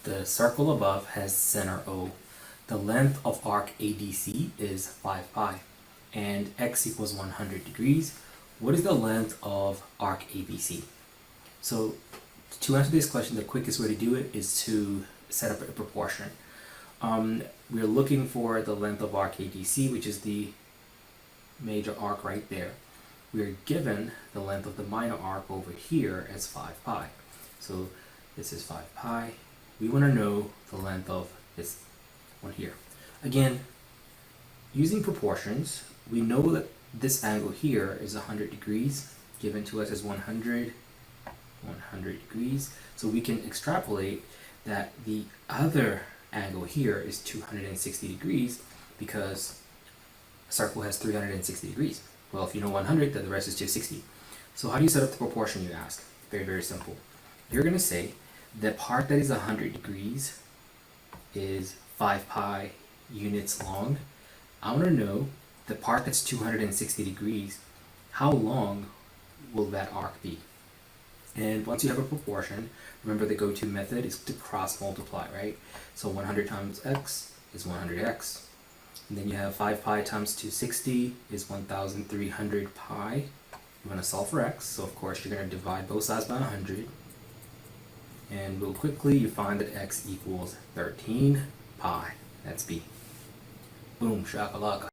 The circle above has center O. The length of arc ADC is 5 pi, and x equals 100 degrees. What is the length of arc ABC? So to answer this question, the quickest way to do it is to set up a proportion. We're looking for the length of arc ADC, which is the major arc right there. We are given the length of the minor arc over here as 5 pi. So this is 5 pi. We want to know the length of this one here. Again, using proportions, we know that this angle here is 100 degrees, given to us as 100 degrees. So we can extrapolate that the other angle here is 260 degrees because a circle has 360 degrees. Well, if you know 100, then the rest is 260. So how do you set up the proportion, you ask? Very, very simple. You're going to say the part that is 100 degrees is 5 pi units long. I want to know the part that's 260 degrees, how long will that arc be? And once you have a proportion, remember the go-to method is to cross multiply, right? So 100 times x is 100x. And then you have 5 pi times 260 is 1,300 pi. You want to solve for x, so of course you're going to divide both sides by 100. And real quickly, you find that x equals 13 pi. That's B. Boom, shakalaka.